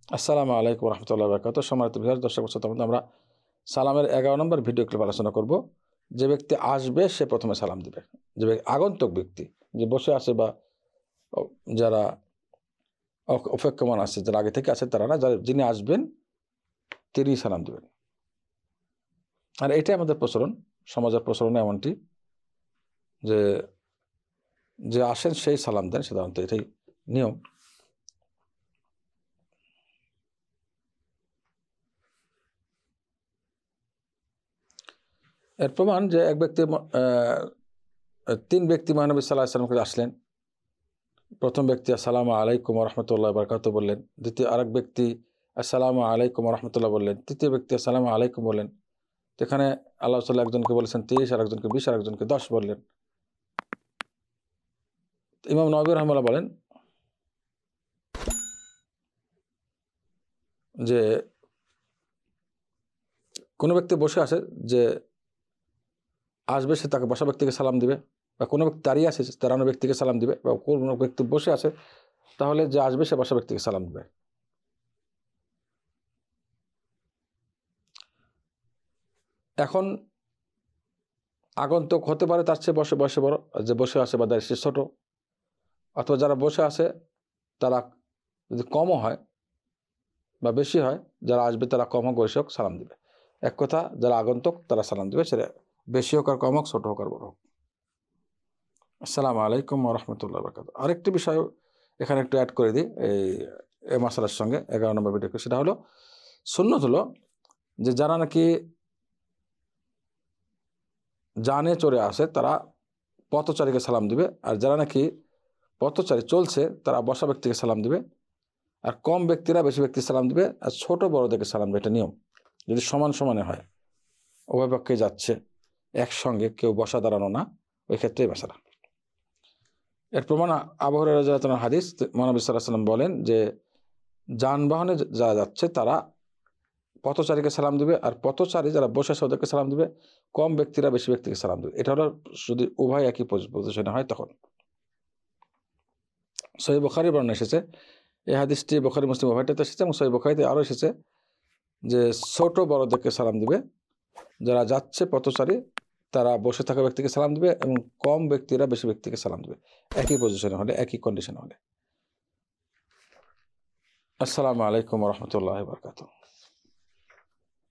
আসসালামু আলাইকুম রহমতুল্লাহ বরকাত। সম্মানিত ভিউয়ার্স, দর্শক শ্রোতা, আমরা সালামের 11 নম্বর ভিডিও ক্লিপ আলোচনা করব। যে ব্যক্তি আসবে সে প্রথমে সালাম দিবে। যে আগন্তুক ব্যক্তি যে বসে আছে বা যারা অপেক্ষমান আছে, যারা আগে থেকে আছে তারা না, যিনি আসবেন তিনি সালাম দেবেন। আর এটাই আমাদের প্রচলন, সমাজের প্রচলন এমনটি যে যে আসেন সেই সালাম দেন, সাধারণত এটাই নিয়ম। এর প্রমাণ যে এক ব্যক্তি, তিন ব্যক্তি মহানবী সাল্লাল্লাহু আলাইহি ওয়াসাল্লাম আসলেন। প্রথম ব্যক্তি আসসালামু আলাইকুম রহমতুল্লাহ বরকাত বললেন, দ্বিতীয় আরেক ব্যক্তি আসসালামু আলাইকুম রহমতুল্লাহ বললেন, তৃতীয় ব্যক্তি আসসালামু আলাইকুম বললেন। এখানে আল্লাহ সাল্লাহ একজনকে বলেছেন 30, আর একজনকে 20, আর একজনকে 10 বললেন। ইমাম নবী রাহিমাহুল্লাহ বলেন যে কোনো ব্যক্তি বসে আছে, যে আসবে সে তাকে বসা ব্যক্তিকে সালাম দিবে, বা কোনো ব্যক্তি দাঁড়িয়ে আছে দাঁড়ানো ব্যক্তিকে সালাম দিবে, বা কোনো ব্যক্তি বসে আছে তাহলে যে আসবে সে বসা ব্যক্তিকে সালাম দিবে। এখন আগন্তুক হতে পারে তার চেয়ে বয়সে বড়, যে বসে আছে বা দাঁড়িয়ে সে ছোট, অথবা যারা বসে আছে তারা যদি কমও হয় বা বেশি হয়, যারা আসবে তারা কম হোক বয়সে হোক সালাম দিবে। এক কথা, যারা আগন্তুক তারা সালাম দিবে, সেটা বেশি হোক আর কম হোক, ছোট হোক আর বড় হোক। আসসালামু আলাইকুম রহমতুল্লাহ বরকাত। আরেকটি বিষয় এখানে একটু অ্যাড করে দিই এই মাসালার সঙ্গে, 11 নম্বর ভিডিও। সেটা হলো, সুন্নত হলো যে যারা নাকি জানে চড়ে আসে তারা পথচারীকে সালাম দিবে, আর যারা নাকি পথচারী চলছে তারা বসা ব্যক্তিকে সালাম দিবে, আর কম ব্যক্তিরা বেশি ব্যক্তিকে সালাম দিবে, আর ছোট বড়দেরকে সালাম দিবে। এটা নিয়ম। যদি সমান সমানে হয়, উভয় পক্ষে যাচ্ছে একসঙ্গে, কেউ বসা দাঁড়ানো না, ওই ক্ষেত্রেই বাসারা। এর প্রমাণ আবু হুরায়রা রাদিয়াল্লাহু আনহু হাদিস, মহানবী সাল্লাল্লাহু আলাইহি ওয়াসাল্লাম বলেন যে যানবাহনে যারা যাচ্ছে তারা পথচারীকে সালাম দিবে, আর পথচারী যারা বসে আছে ওদেরকে সালাম দিবে, কম ব্যক্তিরা বেশি ব্যক্তিকে সালাম দিবে। এটা হলো যদি উভয় একই পজিশনে হয় তখন। সহিহ বুখারীর বর্ণনা এসেছে, এই হাদিসটি বুখারী মুসলিম উভয়টাতে এসেছে, এবং সহিহ বুখারীতে আরও এসেছে যে ছোট বড়দেরকে সালাম দিবে। যারা যাচ্ছে পথচারী তারা বসে থাকা ব্যক্তিকে সালাম দিবে, এবং কম ব্যক্তিরা বেশি ব্যক্তিকে সালাম দিবে, একই পজিশনে হলে, একই কন্ডিশনে হলে। আসসালামু আলাইকুম রহমতুল্লাহ বরকাতুহ।